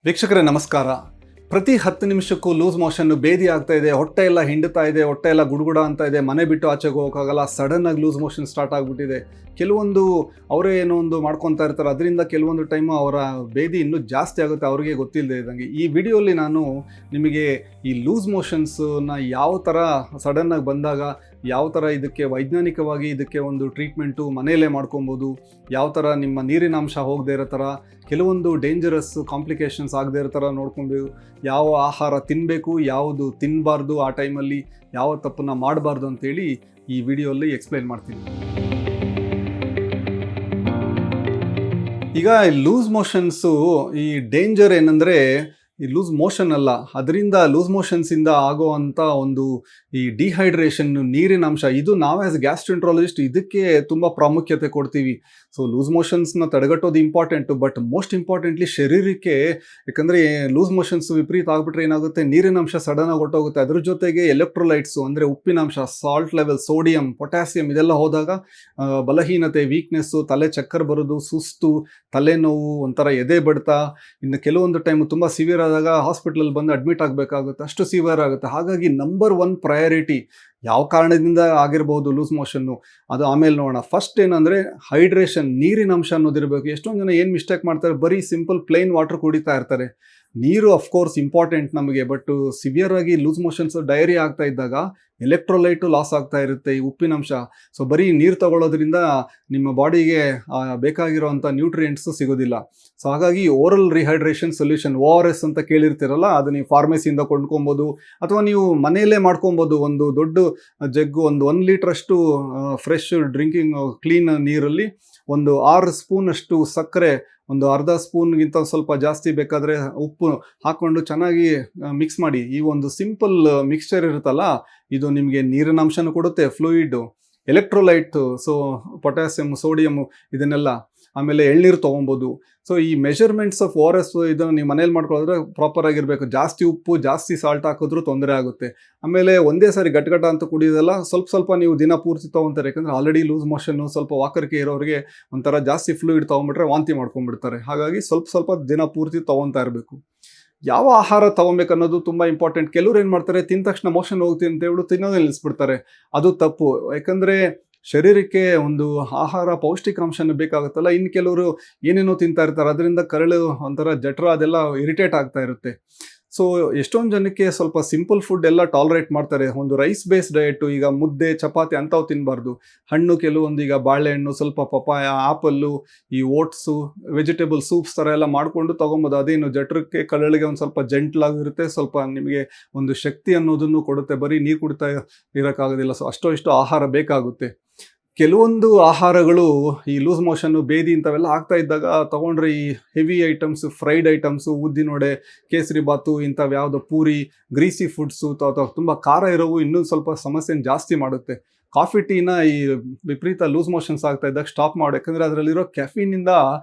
ವೀಕ್ಷಕರೇ ನಮಸ್ಕಾರ. ಪ್ರತಿ 10 ನಿಮಿಷಕ್ಕೂ ಲೂಸ್ ಮೋಷನ್, ಬೇದಿ ಆಗ್ತಾ ಇದೆ, ಹೊಟ್ಟೆ ಎಲ್ಲ ಹಿಂಡುತ್ತಾ ಇದೆ, ಹೊಟ್ಟೆ ಎಲ್ಲ ಗುಡುಗುಡ ಅಂತ ಇದೆ, ಮನೆ ಬಿಟ್ಟು ಆಚೆಗೆ ಹೋಗೋಕ್ಕಾಗಲ್ಲ, ಸಡನ್ನಾಗಿ ಲೂಸ್ ಮೋಷನ್ ಸ್ಟಾರ್ಟ್ ಆಗಿಬಿಟ್ಟಿದೆ. ಕೆಲವೊಂದು ಅವರೇ ಏನೋ ಒಂದು ಮಾಡ್ಕೊತಾ ಇರ್ತಾರೆ, ಅದರಿಂದ ಕೆಲವೊಂದು ಟೈಮು ಅವರ ಬೇದಿ ಇನ್ನೂ ಜಾಸ್ತಿ ಆಗುತ್ತೆ, ಅವ್ರಿಗೆ ಗೊತ್ತಿಲ್ಲದೆ ಇದ್ದಂಗೆ. ಈ ವಿಡಿಯೋಲಿ ನಾನು ನಿಮಗೆ ಈ ಲೂಸ್ ಮೋಷನ್ಸನ್ನ ಯಾವ ಥರ ಸಡನ್ನಾಗಿ ಬಂದಾಗ ಯಾವ ಥರ ಇದಕ್ಕೆ ವೈಜ್ಞಾನಿಕವಾಗಿ ಇದಕ್ಕೆ ಒಂದು ಟ್ರೀಟ್ಮೆಂಟು ಮನೆಯಲ್ಲೇ ಮಾಡ್ಕೊಬೋದು, ಯಾವ ಥರ ನಿಮ್ಮ ನೀರಿನಾಂಶ ಹೋಗದೇ ಇರೋ ಥರ, ಕೆಲವೊಂದು ಡೇಂಜರಸ್ ಕಾಂಪ್ಲಿಕೇಶನ್ಸ್ ಆಗದೇ ಇರೋ ಥರ ನೋಡ್ಕೊಂಡು ಯಾವ ಆಹಾರ ತಿನ್ನಬೇಕು, ಯಾವುದು ತಿನ್ನಬಾರ್ದು, ಆ ಟೈಮಲ್ಲಿ ಯಾವ ತಪ್ಪನ್ನು ಮಾಡಬಾರ್ದು ಅಂತೇಳಿ ಈ ವಿಡಿಯೋಲ್ಲಿ ಎಕ್ಸ್ಪ್ಲೈನ್ ಮಾಡ್ತೀನಿ. ಈಗ ಲೂಸ್ ಮೋಷನ್ಸು ಈ ಡೇಂಜರ್ ಏನಂದರೆ ಈ ಲೂಸ್ ಮೋಷನ್ ಅಲ್ಲ, ಅದರಿಂದ ಲೂಸ್ ಮೋಷನ್ಸಿಂದ ಆಗೋವಂಥ ಒಂದು ಈ ಡಿಹೈಡ್ರೇಷನ್, ನೀರಿನಾಂಶ, ಇದು ನಾವು ಆ್ಯಸ್ ಗ್ಯಾಸ್ಟ್ರೆಂಟ್ರಾಲಜಿಸ್ಟ್ ಇದಕ್ಕೆ ತುಂಬ ಪ್ರಾಮುಖ್ಯತೆ ಕೊಡ್ತೀವಿ. ಸೊ ಲೂಸ್ ಮೋಷನ್ಸ್ನ ತಡೆಗಟ್ಟೋದು ಇಂಪಾರ್ಟೆಂಟು, ಬಟ್ ಮೋಸ್ಟ್ ಇಂಪಾರ್ಟೆಂಟ್ಲಿ ಶರೀರಕ್ಕೆ, ಯಾಕಂದರೆ ಲೂಸ್ ಮೋಷನ್ಸ್ ವಿಪರೀತ ಆಗಿಬಿಟ್ರೆ ಏನಾಗುತ್ತೆ, ನೀರಿನಾಂಶ ಸಡನ್ನಾಗಿ ಹೊಟ್ಟೋಗುತ್ತೆ. ಅದ್ರ ಜೊತೆಗೆ ಎಲೆಕ್ಟ್ರೋಲೈಟ್ಸು ಅಂದರೆ ಉಪ್ಪಿನಾಂಶ, ಸಾಲ್ಟ್ ಲೆವೆಲ್, ಸೋಡಿಯಂ, ಪೊಟ್ಯಾಸಿಯಂ ಇದೆಲ್ಲ ಹೋದಾಗ ಬಲಹೀನತೆ, ವೀಕ್ನೆಸ್ಸು, ತಲೆ ಚಕ್ಕರ್ ಬರೋದು, ಸುಸ್ತು, ತಲೆನೋವು, ಒಂಥರ ಎದೆ ಬಡ್ತ, ಇನ್ನು ಕೆಲವೊಂದು ಟೈಮು ತುಂಬ ಸಿವಿಯರ್ ಆದಾಗ ಹಾಸ್ಪಿಟ್ಲಲ್ಲಿ ಬಂದು ಅಡ್ಮಿಟ್ ಆಗಬೇಕಾಗುತ್ತೆ, ಅಷ್ಟು ಸಿವಿಯರ್ ಆಗುತ್ತೆ. ಹಾಗಾಗಿ ನಂಬರ್ 1 ಪ್ರಯಾರಿಟಿ ಯಾವ ಕಾರಣದಿಂದ ಆಗಿರ್ಬೋದು ಲೂಸ್ ಮೋಷನ್ನು, ಅದು ಆಮೇಲೆ ನೋಡೋಣ. ಫಸ್ಟ್ ಏನಂದರೆ ಹೈಡ್ರೇಷನ್, ನೀರಿನಂಶ ಅನ್ನೋದಿರಬೇಕು. ಎಷ್ಟೊಂದು ಜನ ಏನು ಮಿಸ್ಟೇಕ್ ಮಾಡ್ತಾರೆ, ಬರೀ ಸಿಂಪಲ್ ಪ್ಲೇನ್ ವಾಟರ್ ಕುಡಿತಾ ಇರ್ತಾರೆ. ನೀರು ಅಫ್ಕೋರ್ಸ್ ಇಂಪಾರ್ಟೆಂಟ್ ನಮಗೆ, ಬಟ್ ಸಿವಿಯರ್ ಆಗಿ ಲೂಸ್ ಮೋಷನ್ಸ್, ಡಯರಿ ಆಗ್ತಾ ಇದ್ದಾಗ ಎಲೆಕ್ಟ್ರೋಲೈಟು ಲಾಸ್ ಆಗ್ತಾ ಇರುತ್ತೆ, ಈ ಉಪ್ಪಿನಂಶ. ಸೊ ಬರೀ ನೀರು ತಗೊಳ್ಳೋದ್ರಿಂದ ನಿಮ್ಮ ಬಾಡಿಗೆ ಬೇಕಾಗಿರೋವಂಥ ನ್ಯೂಟ್ರಿಯೆಂಟ್ಸು ಸಿಗೋದಿಲ್ಲ. ಸೊ ಹಾಗಾಗಿ ಓರಲ್ ರಿಹೈಡ್ರೇಷನ್ ಸೊಲ್ಯೂಷನ್, ORS ಅಂತ ಕೇಳಿರ್ತೀರಲ್ಲ, ಅದು ನೀವು ಫಾರ್ಮಸಿಯಿಂದ ಕೊಂಡ್ಕೊಬೋದು ಅಥವಾ ನೀವು ಮನೆಯಲ್ಲೇ ಮಾಡ್ಕೊಬೋದು. ಒಂದು ದೊಡ್ಡ ಜಗ್ಗು, ಒಂದು 1 ಲೀಟ್ರಷ್ಟು ಫ್ರೆಶ್ ಡ್ರಿಂಕಿಂಗ್ ಕ್ಲೀನ್ ನೀರಲ್ಲಿ ಒಂದು 6 ಸ್ಪೂನಷ್ಟು ಸಕ್ಕರೆ, ಒಂದು ಅರ್ಧ ಸ್ಪೂನ್ಗಿಂತ ಸ್ವಲ್ಪ ಜಾಸ್ತಿ ಬೇಕಾದರೆ ಉಪ್ಪು ಹಾಕ್ಕೊಂಡು ಚೆನ್ನಾಗಿ ಮಿಕ್ಸ್ ಮಾಡಿ. ಈ ಒಂದು ಸಿಂಪಲ್ ಮಿಕ್ಸ್ಚರ್ ಇರುತ್ತಲ್ಲ, ಇದು ನಿಮಗೆ ನೀರಿನಾಂಶನೂ ಕೊಡುತ್ತೆ, ಫ್ಲೂಯಿಡು, ಎಲೆಕ್ಟ್ರೋಲೈಟು, ಸೊ ಪೊಟ್ಯಾಸಿಯಮ್, ಸೋಡಿಯಮ್ಮು ಇದನ್ನೆಲ್ಲ. ಆಮೇಲೆ ಎಳ್ನೀರು ತೊಗೊಬೋದು. ಸೊ ಈ ಮೆಷರ್ಮೆಂಟ್ಸ್ ಆಫ್ ORS ಇದನ್ನು ನೀವು ಮನೇಲಿ ಮಾಡ್ಕೊಳ್ಳೋದ್ರೆ ಪ್ರಾಪರ್ ಆಗಿರಬೇಕು. ಜಾಸ್ತಿ ಉಪ್ಪು, ಜಾಸ್ತಿ ಸಾಲ್ಟ್ ಹಾಕಿದ್ರೂ ತೊಂದರೆ ಆಗುತ್ತೆ. ಆಮೇಲೆ ಒಂದೇ ಸಾರಿ ಗಟ್ಗಟ ಅಂತ ಕುಡಿಯೋದಲ್ಲ, ಸ್ವಲ್ಪ ನೀವು ದಿನ ಪೂರ್ತಿ ತೊಗೊತಾರೆ. ಯಾಕಂದರೆ ಆಲ್ರೆಡಿ ಲೂಸ್ ಮೋಷನ್ನು, ಸ್ವಲ್ಪ ವಾಕರಿಕೆ ಇರೋರಿಗೆ ಒಂಥರ ಜಾಸ್ತಿ ಫ್ಲೂಯಿಡ್ ತೊಗೊಂಬಿಟ್ರೆ ವಾಂತಿ ಮಾಡ್ಕೊಂಡ್ಬಿಡ್ತಾರೆ. ಹಾಗಾಗಿ ಸ್ವಲ್ಪ ದಿನ ಪೂರ್ತಿ ತೊಗೊತಾ ಇರಬೇಕು. ಯಾವ ಆಹಾರ ತೊಗೊಬೇಕು ಅನ್ನೋದು ತುಂಬ ಇಂಪಾರ್ಟೆಂಟ್. ಕೆಲವ್ರು ಏನು ಮಾಡ್ತಾರೆ, ತಿಂದ ತಕ್ಷಣ ಮೋಷನ್ ಹೋಗ್ತೀನಿ ಅಂತ ಹೇಳ್ಬಿಟ್ಟು ತಿನ್ನೋದೇ ನಿಲ್ಲಿಸ್ಬಿಡ್ತಾರೆ. ಅದು ತಪ್ಪು. ಯಾಕಂದರೆ ಶರೀರಕ್ಕೆ ಒಂದು ಆಹಾರ ಪೌಷ್ಟಿಕಾಂಶನ ಬೇಕಾಗುತ್ತಲ್ಲ. ಇನ್ನು ಕೆಲವರು ಏನೇನೋ ತಿಂತಾ ಇರ್ತಾರೆ, ಅದರಿಂದ ಕರಳು ಒಂಥರ ಜಠರ ಅದೆಲ್ಲ ಇರಿಟೇಟ್ ಆಗ್ತಾ ಇರುತ್ತೆ. ಸೊ ಎಷ್ಟೊಂದು ಜನಕ್ಕೆ ಸ್ವಲ್ಪ ಸಿಂಪಲ್ ಫುಡ್ ಎಲ್ಲ ಟಾಲರೇಟ್ ಮಾಡ್ತಾರೆ. ಒಂದು ರೈಸ್ ಬೇಸ್ಡ್ ಡಯಟು, ಈಗ ಮುದ್ದೆ, ಚಪಾತಿ ಅಂಥವು ತಿನ್ನಬಾರ್ದು. ಹಣ್ಣು ಕೆಲವೊಂದು, ಈಗ ಬಾಳೆಹಣ್ಣು, ಸ್ವಲ್ಪ ಪಪಾಯ, ಆ್ಯಪಲ್ಲು, ಈ ಓಟ್ಸು, ವೆಜಿಟೇಬಲ್ ಸೂಪ್ಸ್ ಥರ ಎಲ್ಲ ಮಾಡಿಕೊಂಡು ತೊಗೊಬೋದು. ಅದೇನು ಜಠರಕ್ಕೆ, ಕರಳಿಗೆ ಒಂದು ಸ್ವಲ್ಪ ಜೆಂಟ್ಲಾಗಿರುತ್ತೆ, ಸ್ವಲ್ಪ ನಿಮಗೆ ಒಂದು ಶಕ್ತಿ ಅನ್ನೋದನ್ನು ಕೊಡುತ್ತೆ. ಬರೀ ನೀರು ಕುಡಿತಾ ಇರೋಕ್ಕಾಗೋದಿಲ್ಲ. ಸೊ ಅಷ್ಟೋ ಇಷ್ಟು ಆಹಾರ ಬೇಕಾಗುತ್ತೆ. ಕೆಲವೊಂದು ಆಹಾರಗಳು ಈ ಲೂಸ್ ಮೋಷನ್ನು, ಬೇದಿ ಇಂಥವೆಲ್ಲ ಆಗ್ತಾ ಇದ್ದಾಗ ತೊಗೊಂಡ್ರೆ ಈ heavy items, fried items, ಉದ್ದಿನೊಡೆ, kesari bath, ಇಂಥವು ಯಾವುದು ಪೂರಿ, ಗ್ರೀಸಿ ಫುಡ್ಸು ಅಥವಾ ತುಂಬ ಖಾರ ಇರೋವು ಇನ್ನೂ ಸ್ವಲ್ಪ ಸಮಸ್ಯೆನ ಜಾಸ್ತಿ ಮಾಡುತ್ತೆ. ಕಾಫಿ ಟೀನ ಈ ವಿಪರೀತ ಲೂಸ್ ಮೋಷನ್ಸ್ ಆಗ್ತಾ ಇದ್ದಾಗ ಸ್ಟಾಪ್ ಮಾಡಿ. ಯಾಕಂದರೆ ಅದರಲ್ಲಿರೋ ಕ್ಯಾಫೀನಿಂದ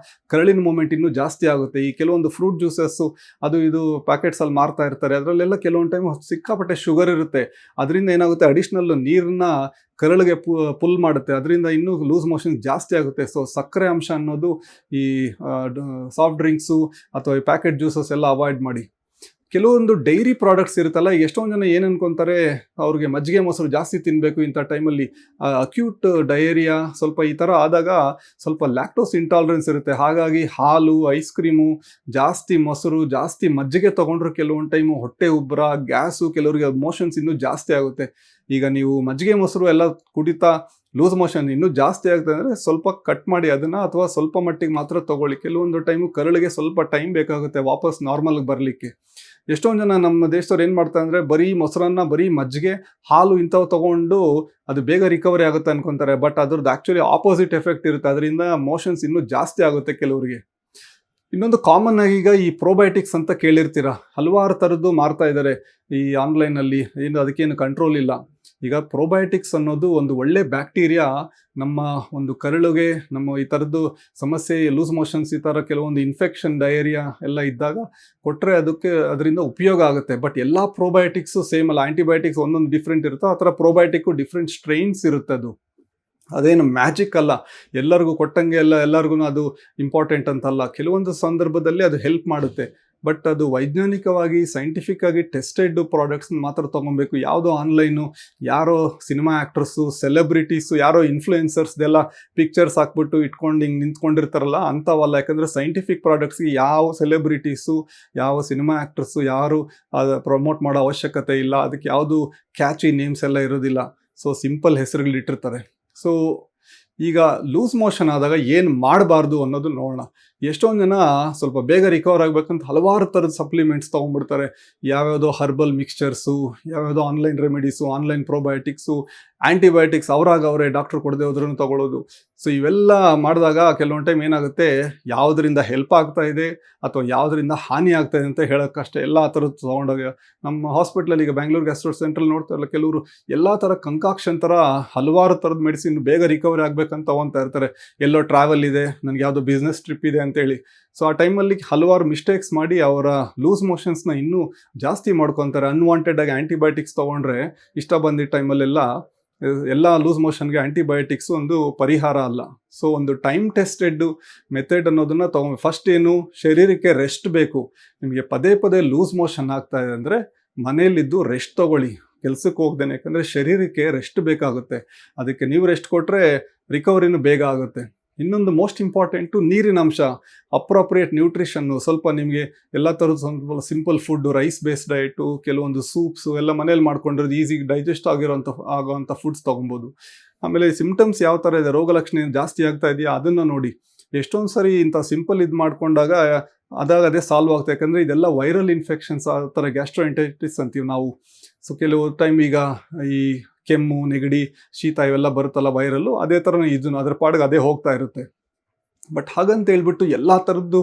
ಕರಳಿನ ಮೂಮೆಂಟ್ ಇನ್ನೂ ಜಾಸ್ತಿ ಆಗುತ್ತೆ. ಈ ಕೆಲವೊಂದು ಫ್ರೂಟ್ ಜ್ಯೂಸಸ್ಸು ಅದು ಇದು ಪ್ಯಾಕೆಟ್ಸಲ್ಲಿ ಮಾರ್ತಾ ಇರ್ತಾರೆ, ಅದರಲ್ಲೆಲ್ಲ ಕೆಲವೊಂದು ಟೈಮ್ ಸಿಕ್ಕಾಪಟ್ಟೆ ಶುಗರ್ ಇರುತ್ತೆ. ಅದರಿಂದ ಏನಾಗುತ್ತೆ, ಅಡಿಷ್ನಲ್ ನೀರನ್ನ ಕರಳಿಗೆ ಪುಲ್ ಮಾಡುತ್ತೆ, ಅದರಿಂದ ಇನ್ನೂ ಲೂಸ್ ಮೋಷನ್ಸ್ ಜಾಸ್ತಿ ಆಗುತ್ತೆ. ಸೊ ಸಕ್ಕರೆ ಅಂಶ ಅನ್ನೋದು ಈ ಸಾಫ್ಟ್ ಡ್ರಿಂಕ್ಸು ಅಥವಾ ಈ ಪ್ಯಾಕೆಟ್ ಜ್ಯೂಸಸ್ ಎಲ್ಲ ಅವಾಯ್ಡ್ ಮಾಡಿ. ಕೆಲವೊಂದು ಡೈರಿ ಪ್ರಾಡಕ್ಟ್ಸ್ ಇರುತ್ತಲ್ಲ, ಎಷ್ಟೊಂದು ಜನ ಏನು ಅನ್ಕೊತಾರೆ, ಅವ್ರಿಗೆ ಮಜ್ಜಿಗೆ ಮೊಸರು ಜಾಸ್ತಿ ತಿನ್ನಬೇಕು ಇಂಥ ಟೈಮಲ್ಲಿ. ಅಕ್ಯೂಟ್ ಡಯೇರಿಯಾ ಸ್ವಲ್ಪ ಈ ಥರ ಆದಾಗ ಸ್ವಲ್ಪ ಲ್ಯಾಕ್ಟೋಸ್ ಇಂಟಾಲರೆನ್ಸ್ ಇರುತ್ತೆ. ಹಾಗಾಗಿ ಹಾಲು, ಐಸ್ ಕ್ರೀಮು, ಜಾಸ್ತಿ ಮೊಸರು, ಜಾಸ್ತಿ ಮಜ್ಜಿಗೆ ತೊಗೊಂಡ್ರೆ ಕೆಲವೊಂದು ಟೈಮು ಹೊಟ್ಟೆ ಉಬ್ಬರ, ಗ್ಯಾಸು, ಕೆಲವರಿಗೆ ಮೋಷನ್ಸ್ ಇನ್ನೂ ಜಾಸ್ತಿ ಆಗುತ್ತೆ. ಈಗ ನೀವು ಮಜ್ಜಿಗೆ ಮೊಸರು ಎಲ್ಲ ಕುಡಿತಾ ಲೂಸ್ ಮೋಷನ್ ಇನ್ನೂ ಜಾಸ್ತಿ ಆಗ್ತದೆ ಅಂದರೆ ಸ್ವಲ್ಪ ಕಟ್ ಮಾಡಿ ಅದನ್ನು, ಅಥವಾ ಸ್ವಲ್ಪ ಮಟ್ಟಿಗೆ ಮಾತ್ರ ತೊಗೊಳ್ಳಿ. ಕೆಲವೊಂದು ಟೈಮು ಕರಳಿಗೆ ಸ್ವಲ್ಪ ಟೈಮ್ ಬೇಕಾಗುತ್ತೆ ವಾಪಸ್ ನಾರ್ಮಲ್ಗೆ ಬರಲಿಕ್ಕೆ. ಎಷ್ಟೊಂದು ಜನ ನಮ್ಮ ದೇಶದವ್ರು ಏನು ಮಾಡ್ತಾರೆ ಅಂದರೆ, ಬರೀ ಮೊಸರನ್ನ, ಬರೀ ಮಜ್ಜಿಗೆ, ಹಾಲು ಇಂಥವು ತೊಗೊಂಡು ಅದು ಬೇಗ ರಿಕವರಿ ಆಗುತ್ತೆ ಅನ್ಕೊತಾರೆ. ಬಟ್ ಅದ್ರದ್ದು ಆ್ಯಕ್ಚುಲಿ ಆಪೋಸಿಟ್ ಎಫೆಕ್ಟ್ ಇರುತ್ತೆ. ಅದರಿಂದ ಮೋಷನ್ಸ್ ಇನ್ನೂ ಜಾಸ್ತಿ ಆಗುತ್ತೆ ಕೆಲವರಿಗೆ. ಇನ್ನೊಂದು ಕಾಮನ್ ಆಗಿ ಈಗ ಈ ಪ್ರೋಬಯೋಟಿಕ್ಸ್ ಅಂತ ಕೇಳಿರ್ತೀರ, ಹಲವಾರು ಥರದ್ದು ಮಾರ್ತಾ ಇದ್ದಾರೆ ಈ ಆನ್ಲೈನಲ್ಲಿ. ಏನು ಅದಕ್ಕೇನು ಕಂಟ್ರೋಲ್ ಇಲ್ಲ. ಈಗ ಪ್ರೋಬಯೋಟಿಕ್ಸ್ ಅನ್ನೋದು ಒಂದು ಒಳ್ಳೆ ಬ್ಯಾಕ್ಟೀರಿಯಾ, ನಮ್ಮ ಒಂದು ಕರಳುಗೆ, ನಮ್ಮ ಈ ಥರದ್ದು ಸಮಸ್ಯೆ, ಲೂಸ್ ಮೋಷನ್ಸ್, ಈ ಥರ ಕೆಲವೊಂದು ಇನ್ಫೆಕ್ಷನ್, ಡಯೇರಿಯಾ ಎಲ್ಲ ಇದ್ದಾಗ ಕೊಟ್ಟರೆ ಅದರಿಂದ ಉಪಯೋಗ ಆಗುತ್ತೆ. ಬಟ್ ಎಲ್ಲ ಪ್ರೋಬಯೋಟಿಕ್ಸು ಸೇಮ್ ಅಲ್ಲ. ಆ್ಯಂಟಿಬಯೋಟಿಕ್ಸ್ ಒಂದೊಂದು ಡಿಫ್ರೆಂಟ್ ಇರುತ್ತೆ, ಆ ಥರ ಪ್ರೋಬಯೋಟಿಕ್ಕು ಡಿಫ್ರೆಂಟ್ ಸ್ಟ್ರೈನ್ಸ್ ಇರುತ್ತೆ. ಅದೇನು ಮ್ಯಾಜಿಕ್ ಅಲ್ಲ, ಎಲ್ಲರಿಗೂ ಕೊಟ್ಟಂಗೆ ಎಲ್ಲರಿಗೂ ಅದು ಇಂಪಾರ್ಟೆಂಟ್ ಅಂತಲ್ಲ. ಕೆಲವೊಂದು ಸಂದರ್ಭದಲ್ಲಿ ಅದು ಹೆಲ್ಪ್ ಮಾಡುತ್ತೆ. ಬಟ್ ಅದು ವೈಜ್ಞಾನಿಕವಾಗಿ ಸೈಂಟಿಫಿಕ್ ಆಗಿ ಟೆಸ್ಟೆಡ್ ಪ್ರಾಡಕ್ಟ್ಸ್ ಮಾತ್ರ ತೊಗೊಬೇಕು. ಯಾವುದೋ ಆನ್ಲೈನು ಯಾರೋ ಸಿನಿಮಾ ಆ್ಯಕ್ಟ್ರಸ್ಸು, ಸೆಲೆಬ್ರಿಟೀಸು, ಯಾರೋ ಇನ್ಫ್ಲೂಯೆನ್ಸರ್ಸ್ದೆಲ್ಲ ಪಿಕ್ಚರ್ಸ್ ಹಾಕ್ಬಿಟ್ಟು ಇಟ್ಕೊಂಡು ಹಿಂಗೆ ನಿಂತ್ಕೊಂಡಿರ್ತಾರಲ್ಲ ಅಂಥವಲ್ಲ. ಯಾಕಂದರೆ ಸೈಂಟಿಫಿಕ್ ಪ್ರಾಡಕ್ಟ್ಸ್ಗೆ ಯಾವ ಸೆಲೆಬ್ರಿಟೀಸು, ಯಾವ ಸಿನಿಮಾ ಆ್ಯಕ್ಟ್ರಸ್ಸು ಯಾರು ಅದು ಪ್ರಮೋಟ್ ಮಾಡೋ ಅವಶ್ಯಕತೆ ಇಲ್ಲ. ಅದಕ್ಕೆ ಯಾವುದು ಕ್ಯಾಚಿ ನೇಮ್ಸ್ ಎಲ್ಲ ಇರೋದಿಲ್ಲ. ಸೊ ಸಿಂಪಲ್ ಹೆಸರುಗಳಿಟ್ಟಿರ್ತಾರೆ. ಸೊ ಈಗ ಲೂಸ್ ಮೋಷನ್ ಆದಾಗ ಏನು ಮಾಡಬಾರ್ದು ಅನ್ನೋದು ನೋಡೋಣ. ಎಷ್ಟೊಂದು ಜನ ಸ್ವಲ್ಪ ಬೇಗ ರಿಕವರ್ ಆಗಬೇಕಂತ ಹಲವಾರು ಥರದ ಸಪ್ಲಿಮೆಂಟ್ಸ್ ತೊಗೊಂಡ್ಬಿಡ್ತಾರೆ. ಯಾವ್ಯಾವುದೋ ಹರ್ಬಲ್ ಮಿಕ್ಸ್ಚರ್ಸು, ಯಾವ್ಯಾವುದೋ online remedies, online probiotics, antibiotics ಅವರೇ ಡಾಕ್ಟ್ರ್ ಕೊಡದೆ ಹೋದ್ರೂ ತೊಗೊಳ್ಳೋದು. ಸೊ ಇವೆಲ್ಲ ಮಾಡಿದಾಗ ಕೆಲವೊಂದು ಟೈಮ್ ಏನಾಗುತ್ತೆ, ಯಾವುದರಿಂದ ಹೆಲ್ಪ್ ಆಗ್ತಾ ಇದೆ ಅಥವಾ ಯಾವುದರಿಂದ ಹಾನಿ ಆಗ್ತಾ ಇದೆ ಅಂತ ಹೇಳೋಕ್ಕಷ್ಟೇ. ಎಲ್ಲ ಥರದ್ದು ತೊಗೊಂಡಾಗ ನಮ್ಮ ಹಾಸ್ಪಿಟ್ಲಲ್ಲಿ ಈಗ ಬ್ಯಾಂಗ್ಳೂರ್ ಗ್ಯಾಸ್ಟ್ರೋ ಸೆಂಟ್ರಲ್ಲಿ ನೋಡ್ತಾ ಇಲ್ಲ, ಕೆಲವರು ಎಲ್ಲ ಥರ ಕಂಕಾಕ್ಷನ್ ಥರ ಹಲವಾರು ಥರದ ಮೆಡಿಸಿನ್ ಬೇಗ ರಿಕವರಿ ಆಗಬೇಕಂತ ತೊಗೊತಾ ಇರ್ತಾರೆ. ಎಲ್ಲೋ ಟ್ರಾವೆಲ್ ಇದೆ, ನನಗೆ ಯಾವುದೋ ಬಿಸ್ನೆಸ್ ಟ್ರಿಪ್ ಇದೆ ಅಂತೇಳಿ. ಸೊ ಆ ಟೈಮಲ್ಲಿ ಹಲವಾರು ಮಿಸ್ಟೇಕ್ಸ್ ಮಾಡಿ ಅವರ ಲೂಸ್ ಮೋಷನ್ಸ್ನ ಇನ್ನೂ ಜಾಸ್ತಿ ಮಾಡ್ಕೊತಾರೆ. ಅನ್ವಾಂಟೆಡ್ ಆಗಿ ಆ್ಯಂಟಿಬಯೋಟಿಕ್ಸ್ ತೊಗೊಂಡ್ರೆ ಇಷ್ಟ ಬಂದಿದ್ದ ಟೈಮಲ್ಲೆಲ್ಲ ಎಲ್ಲ ಲೂಸ್ ಮೋಷನ್ಗೆ ಆ್ಯಂಟಿಬಯೋಟಿಕ್ಸು ಒಂದು ಪರಿಹಾರ ಅಲ್ಲ. ಸೊ ಒಂದು ಟೈಮ್ ಟೆಸ್ಟೆಡ್ ಮೆಥಡ್ ಅನ್ನೋದನ್ನು ತೊಗೊಂಡು ಫಸ್ಟ್ ಏನು, ಶರೀರಕ್ಕೆ ರೆಸ್ಟ್ ಬೇಕು. ನಿಮಗೆ ಪದೇ ಪದೇ ಲೂಸ್ ಮೋಷನ್ ಆಗ್ತಾ ಇದೆ ಅಂದರೆ ಮನೆಯಲ್ಲಿದ್ದು ರೆಸ್ಟ್ ತೊಗೊಳ್ಳಿ, ಕೆಲಸಕ್ಕೆ ಹೋಗ್ದೇನೆ. ಯಾಕಂದರೆ ಶರೀರಕ್ಕೆ ರೆಸ್ಟ್ ಬೇಕಾಗುತ್ತೆ. ಅದಕ್ಕೆ ನೀವು ರೆಸ್ಟ್ ಕೊಟ್ಟರೆ ರಿಕವರಿನೂ ಬೇಗ ಆಗುತ್ತೆ. ಇನ್ನೊಂದು ಮೋಸ್ಟ್ ಇಂಪಾರ್ಟೆಂಟು ನೀರಿನ ಅಂಶ, ಅಪ್ರೋಪ್ರಿಯೇಟ್ ನ್ಯೂಟ್ರಿಷನ್ನು. ಸ್ವಲ್ಪ ನಿಮಗೆ ಎಲ್ಲ ಥರದ್ದು ಸ್ವಲ್ಪ simple food, rice based diet, ಕೆಲವೊಂದು ಸೂಪ್ಸು ಎಲ್ಲ ಮನೇಲಿ ಮಾಡ್ಕೊಂಡಿರೋದು ಈಸಿಗೆ ಡೈಜೆಸ್ಟ್ ಆಗೋವಂಥ ಫುಡ್ಸ್ ತೊಗೊಬೋದು. ಆಮೇಲೆ ಸಿಮ್ಟಮ್ಸ್ ಯಾವ ಥರ ಇದೆ, ರೋಗ ಲಕ್ಷಣ ಜಾಸ್ತಿ ಆಗ್ತಾ ಇದೆಯಾ ಅದನ್ನು ನೋಡಿ. ಎಷ್ಟೊಂದು ಸರಿ ಇಂಥ ಸಿಂಪಲ್ ಇದು ಮಾಡ್ಕೊಂಡಾಗ ಅದೇ ಸಾಲ್ವ್ ಆಗ್ತದೆ. ಯಾಕಂದರೆ ಇದೆಲ್ಲ ವೈರಲ್ ಇನ್ಫೆಕ್ಷನ್ಸ್, ಆ ಥರ ಗ್ಯಾಸ್ಟ್ರೋಎಂಟರೈಟಿಸ್ ಅಂತೀವಿ ನಾವು. ಸೊ ಕೆಲವು ಟೈಮ್ ಈಗ ಈ ಕೆಮ್ಮು, ನೆಗಡಿ, ಶೀತ ಇವೆಲ್ಲ ಬರುತ್ತಲ್ಲ ವೈರಲ್ಲು, ಅದೇ ಥರನೇ ಇದನ್ನು ಅದರ ಪಾಡಿಗೆ ಅದೇ ಹೋಗ್ತಾ ಇರುತ್ತೆ. ಬಟ್ ಹಾಗಂತ ಹೇಳ್ಬಿಟ್ಟು ಎಲ್ಲ ಥರದ್ದು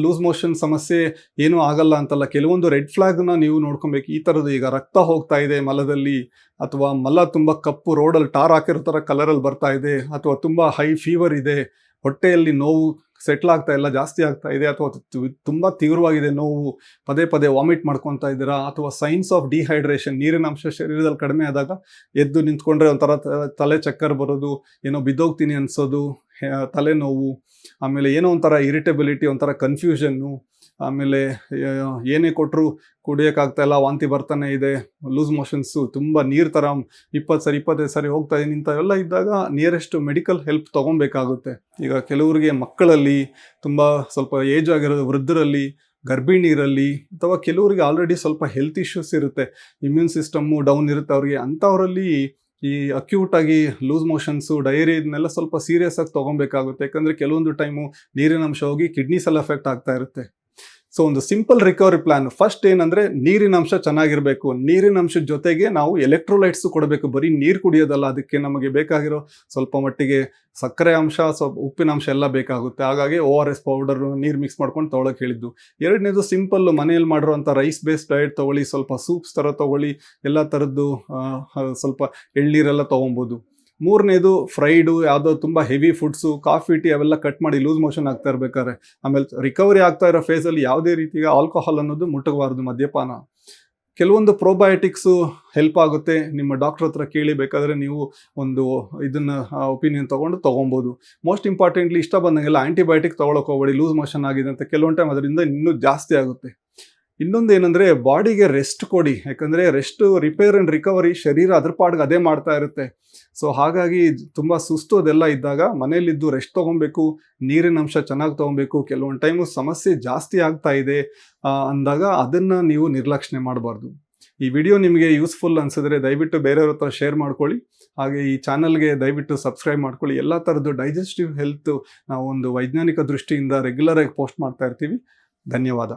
ಲೂಸ್ ಮೋಷನ್ ಸಮಸ್ಯೆ ಏನೂ ಆಗಲ್ಲ ಅಂತಲ್ಲ. ಕೆಲವೊಂದು ರೆಡ್ ಫ್ಲಾಗ್ನ ನೀವು ನೋಡ್ಕೊಬೇಕು. ಈ ಥರದ್ದು ಈಗ ರಕ್ತ ಹೋಗ್ತಾ ಇದೆ ಮಲದಲ್ಲಿ, ಅಥವಾ ಮಲ ತುಂಬ ಕಪ್ಪು ರೋಡಲ್ಲಿ ಟಾರ್ ಹಾಕಿರೋ ಥರ ಕಲರಲ್ಲಿ ಬರ್ತಾ ಇದೆ, ಅಥವಾ ತುಂಬ ಹೈ ಫೀವರ್ ಇದೆ, ಹೊಟ್ಟೆಯಲ್ಲಿ ನೋವು ಸೆಟ್ಲ್ ಆಗ್ತಾ ಇಲ್ಲ, ಜಾಸ್ತಿ ಆಗ್ತಾ ಇದೆ, ಅಥವಾ ತುಂಬ ತೀವ್ರವಾಗಿದೆ ನೋವು, ಪದೇ ಪದೇ ವಾಮಿಟ್ ಮಾಡ್ಕೊತಾ ಇದ್ದೀರಾ, ಅಥವಾ ಸೈನ್ಸ್ ಆಫ್ ಡಿಹೈಡ್ರೇಷನ್, ನೀರಿನ ಅಂಶ ಶರೀರದಲ್ಲಿ ಕಡಿಮೆ ಆದಾಗ ಎದ್ದು ನಿಂತ್ಕೊಂಡ್ರೆ ಒಂಥರ ತಲೆ ಚಕ್ಕರ್ ಬರೋದು, ಏನೋ ಬಿದ್ದೋಗ್ತೀನಿ ಅನಿಸೋದು, ತಲೆನೋವು, ಆಮೇಲೆ ಏನೋ ಒಂಥರ ಇರಿಟಬಿಲಿಟಿ, ಒಂಥರ ಕನ್ಫ್ಯೂಷನ್ನು, ಆಮೇಲೆ ಏನೇ ಕೊಟ್ಟರು ಕುಡಿಯೋಕ್ಕಾಗ್ತಾಯಿಲ್ಲ, ವಾಂತಿ ಬರ್ತಾನೆ ಇದೆ, ಲೂಸ್ ಮೋಷನ್ಸು, ತುಂಬ ನೀರು ಥರ 25 ಸರಿ ಹೋಗ್ತಾ ಇದೆ, ಇಂಥವೆಲ್ಲ ಇದ್ದಾಗ ನಿಯರೆಸ್ಟ್ ಮೆಡಿಕಲ್ ಹೆಲ್ಪ್ ತೊಗೊಬೇಕಾಗುತ್ತೆ. ಈಗ ಕೆಲವರಿಗೆ ಮಕ್ಕಳಲ್ಲಿ, ತುಂಬ ಸ್ವಲ್ಪ ಏಜ್ ಆಗಿರೋದು ವೃದ್ಧರಲ್ಲಿ, ಗರ್ಭಿಣಿಯರಲ್ಲಿ, ಅಥವಾ ಕೆಲವರಿಗೆ ಆಲ್ರೆಡಿ ಸ್ವಲ್ಪ ಹೆಲ್ತ್ ಇಶ್ಯೂಸ್ ಇರುತ್ತೆ, ಇಮ್ಯೂನ್ ಸಿಸ್ಟಮ್ಮು ಡೌನ್ ಇರುತ್ತೆ ಅವ್ರಿಗೆ. ಅಂಥವರಲ್ಲಿ ಈ ಅಕ್ಯೂಟಾಗಿ ಲೂಸ್ ಮೋಷನ್ಸು, ಡಯರಿ ಇದನ್ನೆಲ್ಲ ಸ್ವಲ್ಪ ಸೀರಿಯಸ್ ಆಗಿ ತೊಗೊಬೇಕಾಗುತ್ತೆ. ಯಾಕಂದರೆ ಕೆಲವೊಂದು ಟೈಮು ನೀರಿನ ಅಂಶ ಹೋಗಿ ಕಿಡ್ನೀಸ್ ಎಲ್ಲ ಎಫೆಕ್ಟ್ ಆಗ್ತಾ ಇರುತ್ತೆ. ಸೊ ಒಂದು ಸಿಂಪಲ್ ರಿಕವರಿ ಪ್ಲ್ಯಾನ್ ಫಸ್ಟ್ ಏನಂದರೆ ನೀರಿನ ಅಂಶ ಚೆನ್ನಾಗಿರಬೇಕು. ನೀರಿನ ಅಂಶದ ಜೊತೆಗೆ ನಾವು ಎಲೆಕ್ಟ್ರೋಲೈಟ್ಸು ಕೊಡಬೇಕು. ಬರೀ ನೀರು ಕುಡಿಯೋದಲ್ಲ, ಅದಕ್ಕೆ ನಮಗೆ ಬೇಕಾಗಿರೋ ಸ್ವಲ್ಪ ಮಟ್ಟಿಗೆ ಸಕ್ಕರೆ ಅಂಶ, ಸ್ವಲ್ಪ ಉಪ್ಪಿನ ಅಂಶ ಎಲ್ಲ ಬೇಕಾಗುತ್ತೆ. ಹಾಗಾಗಿ ORS ಪೌಡರ್ ನೀರು ಮಿಕ್ಸ್ ಮಾಡ್ಕೊಂಡು ತೊಗೊಳಕ್ಕೆ ಹೇಳಿದ್ದು. ಎರಡನೇದು ಸಿಂಪಲ್ಲು ಮನೆಯಲ್ಲಿ ಮಾಡಿರೋಂಥ ರೈಸ್ ಬೇಸ್ಡ್ ಡಯಟ್ ತೊಗೊಳ್ಳಿ, ಸ್ವಲ್ಪ ಸೂಪ್ಸ್ ಥರ ತೊಗೊಳ್ಳಿ, ಎಲ್ಲ ಥರದ್ದು ಸ್ವಲ್ಪ ಎಳ್ನೀರೆಲ್ಲ ತೊಗೊಬೋದು. ಮೂರನೇದು ಫ್ರೈಡು, ಯಾವುದೋ ತುಂಬ ಹೆವಿ ಫುಡ್ಸು, ಕಾಫಿ ಟೀ ಅವೆಲ್ಲ ಕಟ್ ಮಾಡಿ ಲೂಸ್ ಮೋಷನ್ ಆಗ್ತಾ ಇರಬೇಕಾದ್ರೆ. ಆಮೇಲೆ ರಿಕವರಿ ಆಗ್ತಾ ಇರೋ ಫೇಸಲ್ಲಿ ಯಾವುದೇ ರೀತಿಯ ಆಲ್ಕೋಹಾಲ್ ಅನ್ನೋದು ಮುಟ್ಟಬಾರ್ದು, ಮದ್ಯಪಾನ. ಕೆಲವೊಂದು ಪ್ರೋಬಯೋಟಿಕ್ಸು ಹೆಲ್ಪ್ ಆಗುತ್ತೆ, ನಿಮ್ಮ ಡಾಕ್ಟ್ರ್ ಹತ್ರ ಕೇಳಿ ಬೇಕಾದರೆ ನೀವು ಒಂದು ಇದನ್ನು ಒಪಿನಿಯನ್ ತೊಗೊಬೋದು. ಮೋಸ್ಟ್ ಇಂಪಾರ್ಟೆಂಟ್ಲಿ ಇಷ್ಟ ಬಂದಂಗೆಲ್ಲ ಆ್ಯಂಟಿಬಯೋಟಿಕ್ ತೊಗೊಳಕ್ಕೆ ಹೋಗಬೇಡಿ. ಲೂಸ್ ಮೋಷನ್ ಆಗಿದೆ ಅಂತ ಕೆಲವೊಂದು ಟೈಮ್ ಅದರಿಂದ ಇನ್ನೂ ಜಾಸ್ತಿ ಆಗುತ್ತೆ. ಇನ್ನೊಂದು ಏನಂದರೆ ಬಾಡಿಗೆ ರೆಸ್ಟ್ ಕೊಡಿ. ಯಾಕಂದರೆ ರೆಸ್ಟು, ರಿಪೇರ್ ಆ್ಯಂಡ್ ರಿಕವರಿ, ಶರೀರ ಅದ್ರ ಪಾಡ್ಗೆ ಅದೇ ಮಾಡ್ತಾ ಇರುತ್ತೆ. ಸೊ ಹಾಗಾಗಿ ತುಂಬ ಸುಸ್ತು ಅದೆಲ್ಲ ಇದ್ದಾಗ ಮನೆಯಲ್ಲಿದ್ದು ರೆಸ್ಟ್ ತೊಗೊಬೇಕು, ನೀರಿನ ಅಂಶ ಚೆನ್ನಾಗಿ ತೊಗೊಬೇಕು. ಕೆಲವೊಂದು ಟೈಮು ಸಮಸ್ಯೆ ಜಾಸ್ತಿ ಆಗ್ತಾ ಇದೆ ಅಂದಾಗ ಅದನ್ನು ನೀವು ನಿರ್ಲಕ್ಷ್ಯ ಮಾಡಬಾರ್ದು. ಈ ವಿಡಿಯೋ ನಿಮಗೆ ಯೂಸ್ಫುಲ್ ಅನಿಸಿದ್ರೆ ದಯವಿಟ್ಟು ಬೇರೆಯವ್ರ ಹತ್ರ ಶೇರ್ ಮಾಡ್ಕೊಳ್ಳಿ. ಹಾಗೆ ಈ ಚಾನಲ್ಗೆ ದಯವಿಟ್ಟು ಸಬ್ಸ್ಕ್ರೈಬ್ ಮಾಡ್ಕೊಳ್ಳಿ. ಎಲ್ಲ ಥರದ್ದು ಡೈಜೆಸ್ಟಿವ್ ಹೆಲ್ತ್ ನಾವು ಒಂದು ವೈಜ್ಞಾನಿಕ ದೃಷ್ಟಿಯಿಂದ ರೆಗ್ಯುಲರಾಗಿ ಪೋಸ್ಟ್ ಮಾಡ್ತಾ ಇರ್ತೀವಿ. ಧನ್ಯವಾದ.